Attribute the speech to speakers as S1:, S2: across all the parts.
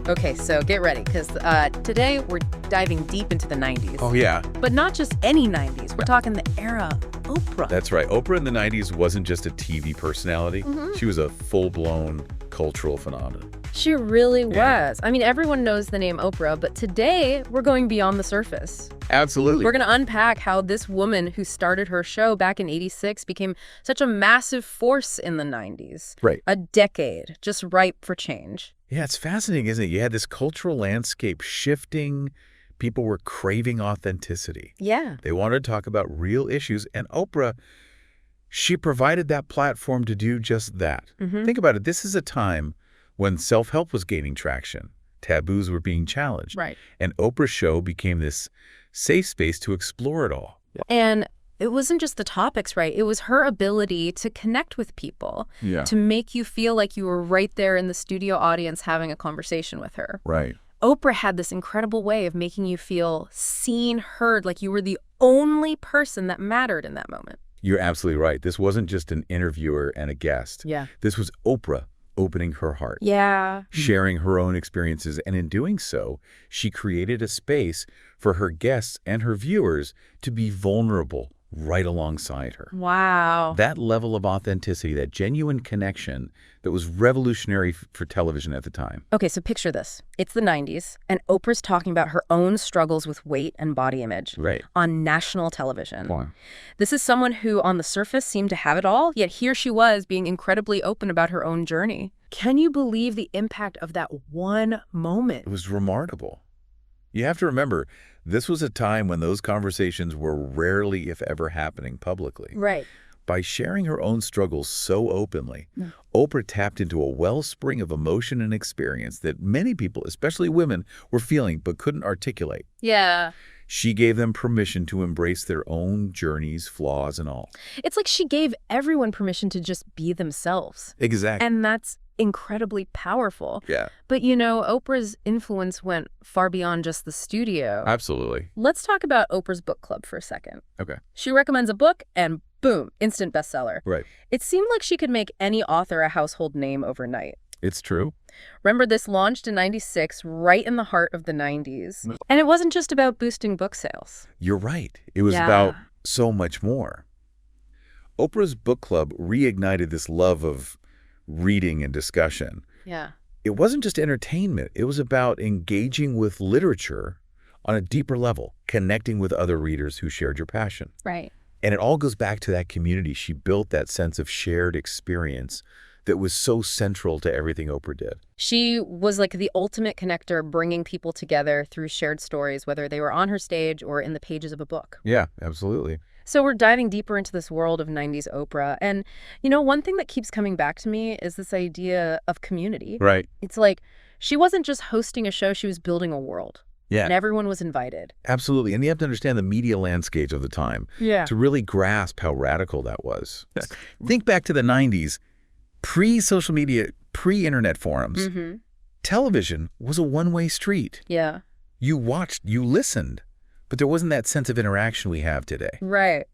S1: Okay, so get ready, because today we're diving deep into the 90s.
S2: Oh, yeah.
S1: But not just any 90s. We're talking the era of Oprah.
S2: That's right. Oprah in the 90s wasn't just a TV personality. She was a full-blown cultural phenomenon.
S1: She really was. I mean, everyone knows the name Oprah, but today we're going beyond the surface.
S2: Absolutely.
S1: We're going to unpack how this woman who started her show back in '86 became such a massive force in the 90s.
S2: Right.
S1: A decade just ripe for change.
S2: Yeah, it's fascinating, isn't it? You had this cultural landscape shifting. People were craving authenticity.
S1: Yeah.
S2: They wanted to talk about real issues, and Oprah, she provided that platform to do just that. Think about it. This is a time when self-help was gaining traction. Taboos were being challenged.
S1: Right.
S2: And Oprah's show became this safe space to explore it all.
S1: And it wasn't just the topics, right? It was her ability to connect with people, to make you feel like you were right there in the studio audience having a conversation with her.
S2: Right.
S1: Oprah had this incredible way of making you feel seen, heard, like you were the only person that mattered in that moment.
S2: You're absolutely right. This wasn't just an interviewer and a guest.
S1: Yeah.
S2: This was Oprah opening her heart.
S1: Yeah.
S2: Sharing her own experiences, and in doing so, she created a space for her guests and her viewers to be vulnerable right alongside her.
S1: Wow.
S2: That level of authenticity, that genuine connection that was revolutionary for television at the time.
S1: Okay, so picture this. It's the 90s, and Oprah's talking about her own struggles with weight and body image on national television.
S2: Wow.
S1: This is someone who, on the surface, seemed to have it all, yet here she was being incredibly open about her own journey. Can you believe the impact of that one moment?
S2: It was remarkable. You have to remember, this was a time when those conversations were rarely, if ever, happening publicly.
S1: Right.
S2: By sharing her own struggles so openly, Oprah tapped into a wellspring of emotion and experience that many people, especially women, were feeling but couldn't articulate.
S1: Yeah.
S2: She gave them permission to embrace their own journeys, flaws, and all.
S1: It's like she gave everyone permission to just be themselves.
S2: Exactly.
S1: And that's incredibly powerful.
S2: Yeah.
S1: But, you know, Oprah's influence went far beyond just the studio.
S2: Absolutely.
S1: Let's talk about Oprah's book club for a second.
S2: Okay.
S1: She recommends a book and boom, instant bestseller.
S2: Right.
S1: It seemed like she could make any author a household name overnight.
S2: It's true.
S1: Remember, this launched in '96, right in the heart of the 90s. And it wasn't just about boosting book sales.
S2: You're right. It was about so much more. Oprah's book club reignited this love of reading and discussion.
S1: Yeah.
S2: It wasn't just entertainment. It was about engaging with literature on a deeper level, connecting with other readers who shared your passion.
S1: Right.
S2: And it all goes back to that community. She built that sense of shared experience that was so central to everything Oprah did.
S1: She was like the ultimate connector, bringing people together through shared stories, whether they were on her stage or in the pages of a book.
S2: Yeah, absolutely.
S1: So we're diving deeper into this world of 90s Oprah. And, you know, one thing that keeps coming back to me is this idea of community.
S2: Right.
S1: It's like she wasn't just hosting a show, she was building a world.
S2: Yeah.
S1: And everyone was invited.
S2: Absolutely. And you have to understand the media landscape of the time to really grasp how radical that was. Think back to the 90s, pre-social media, pre-internet forums. Television was a one-way street.
S1: Yeah.
S2: You watched, you listened, but there wasn't that sense of interaction we have today.
S1: Right.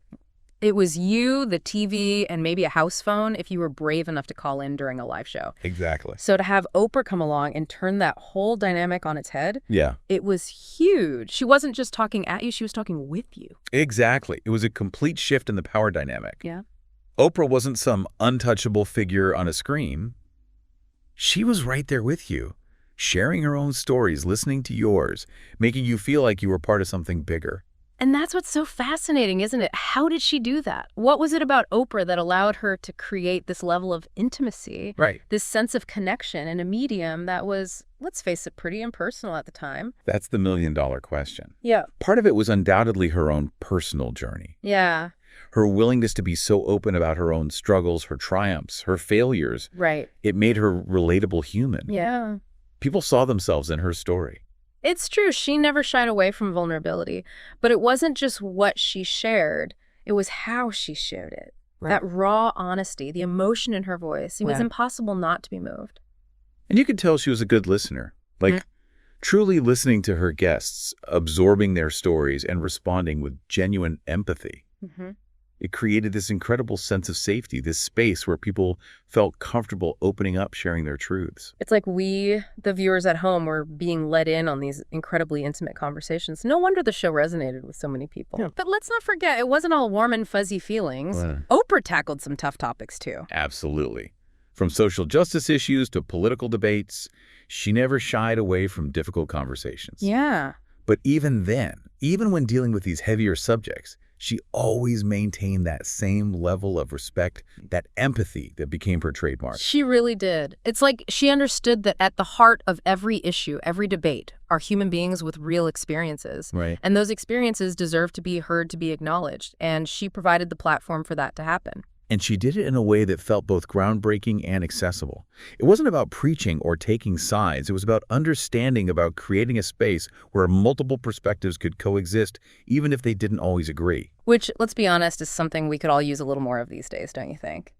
S1: It was you, the TV, and maybe a house phone if you were brave enough to call in during a live show.
S2: Exactly.
S1: So to have Oprah come along and turn that whole dynamic on its head, it was huge. She wasn't just talking at you, she was talking with you.
S2: Exactly. It was a complete shift in the power dynamic.
S1: Yeah.
S2: Oprah wasn't some untouchable figure on a screen. She was right there with you, sharing her own stories, listening to yours, making you feel like you were part of something bigger.
S1: And that's what's so fascinating, isn't it? How did she do that? What was it about Oprah that allowed her to create this level of intimacy, this sense of connection in a medium that was, let's face it, pretty impersonal at the time?
S2: That's the million-dollar question.
S1: Yeah.
S2: Part of it was undoubtedly her own personal journey.
S1: Yeah.
S2: Her willingness to be so open about her own struggles, her triumphs, her failures.
S1: Right.
S2: It made her relatable human.
S1: Yeah.
S2: People saw themselves in her story.
S1: It's true. She never shied away from vulnerability. But it wasn't just what she shared. It was how she shared it. Right. That raw honesty, the emotion in her voice. It was impossible not to be moved.
S2: And you could tell she was a good listener. Like, truly listening to her guests, absorbing their stories, and responding with genuine empathy. It created this incredible sense of safety, this space where people felt comfortable opening up, sharing their truths.
S1: It's like we, the viewers at home, were being let in on these incredibly intimate conversations. No wonder the show resonated with so many people. Yeah. But let's not forget, it wasn't all warm and fuzzy feelings. Oprah tackled some tough topics, too.
S2: Absolutely. From social justice issues to political debates, she never shied away from difficult conversations.
S1: Yeah.
S2: But even then, even when dealing with these heavier subjects, she always maintained that same level of respect, that empathy that became her trademark.
S1: She really did. It's like she understood that at the heart of every issue, every debate, are human beings with real experiences.
S2: Right.
S1: And those experiences deserve to be heard, to be acknowledged. And she provided the platform for that to happen.
S2: And she did it in a way that felt both groundbreaking and accessible. It wasn't about preaching or taking sides. It was about understanding, about creating a space where multiple perspectives could coexist, even if they didn't always agree.
S1: Which, let's be honest, is something we could all use a little more of these days, don't you think?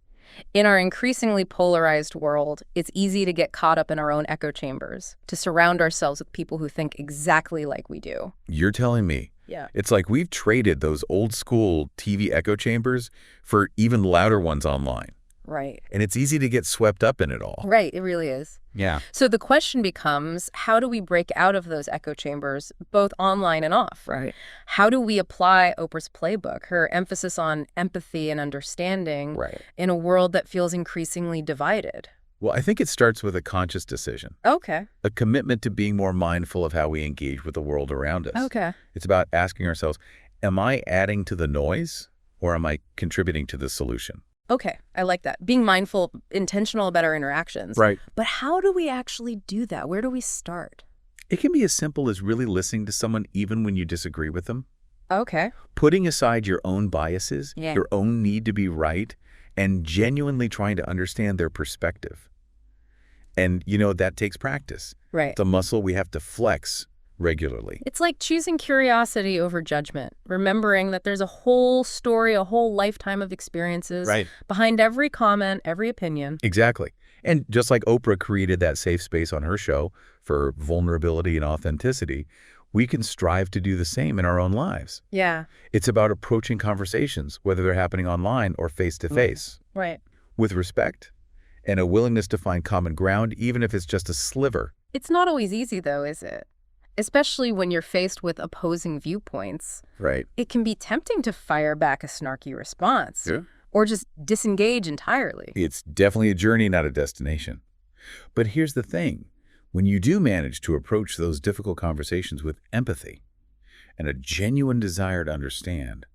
S1: In our increasingly polarized world, it's easy to get caught up in our own echo chambers, to surround ourselves with people who think exactly like we do.
S2: You're telling me?
S1: Yeah.
S2: It's like we've traded those old school TV echo chambers for even louder ones online.
S1: Right.
S2: And it's easy to get swept up in it all.
S1: Right, it really is.
S2: Yeah.
S1: So the question becomes, how do we break out of those echo chambers, both online and off?
S2: Right.
S1: How do we apply Oprah's playbook, her emphasis on empathy and understanding, in a world that feels increasingly divided?
S2: Well, I think it starts with a conscious decision.
S1: Okay.
S2: A commitment to being more mindful of how we engage with the world around us.
S1: Okay.
S2: It's about asking ourselves, am I adding to the noise or am I contributing to the solution?
S1: Okay, I like that. Being mindful, intentional about our interactions.
S2: Right.
S1: But how do we actually do that? Where do we start?
S2: It can be as simple as really listening to someone even when you disagree with them.
S1: Okay.
S2: Putting aside your own biases, your own need to be right, and genuinely trying to understand their perspective. And, that takes practice.
S1: Right.
S2: It's a muscle we have to flex regularly.
S1: It's like choosing curiosity over judgment, remembering that there's a whole story, a whole lifetime of experiences behind every comment, every opinion.
S2: Exactly. And just like Oprah created that safe space on her show for vulnerability and authenticity, we can strive to do the same in our own lives.
S1: Yeah.
S2: It's about approaching conversations, whether they're happening online or face-to-face.
S1: Right.
S2: With respect and a willingness to find common ground, even if it's just a sliver.
S1: It's not always easy, though, is it? Especially when you're faced with opposing viewpoints.
S2: Right.
S1: It can be tempting to fire back a snarky response.
S2: Yeah.
S1: Or just disengage entirely.
S2: It's definitely a journey, not a destination. But here's the thing. When you do manage to approach those difficult conversations with empathy and a genuine desire to understand,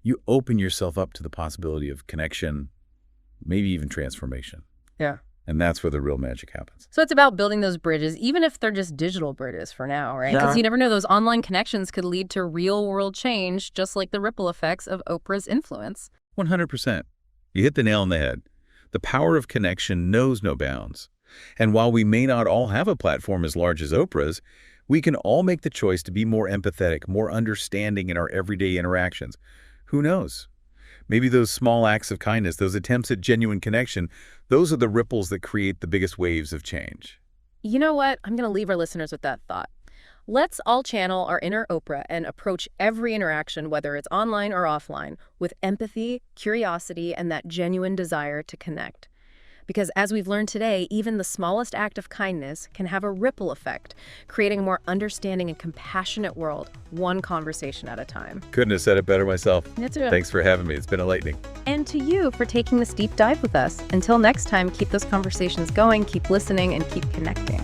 S2: you open yourself up to the possibility of connection, maybe even transformation.
S1: Yeah.
S2: And that's where the real magic happens.
S1: So it's about building those bridges, even if they're just digital bridges for now, right? Because you never know, those online connections could lead to real-world change, just like the ripple effects of Oprah's influence.
S2: 100%. You hit the nail on the head. The power of connection knows no bounds. And while we may not all have a platform as large as Oprah's, we can all make the choice to be more empathetic, more understanding in our everyday interactions. Who knows? Maybe those small acts of kindness, those attempts at genuine connection, those are the ripples that create the biggest waves of change.
S1: You know what? I'm going to leave our listeners with that thought. Let's all channel our inner Oprah and approach every interaction, whether it's online or offline, with empathy, curiosity, and that genuine desire to connect. Because as we've learned today, even the smallest act of kindness can have a ripple effect, creating a more understanding and compassionate world, one conversation at a time.
S2: Couldn't have said it better myself.
S1: That's it.
S2: Thanks for having me. It's been enlightening.
S1: And to you for taking this deep dive with us. Until next time, keep those conversations going, keep listening, and keep connecting.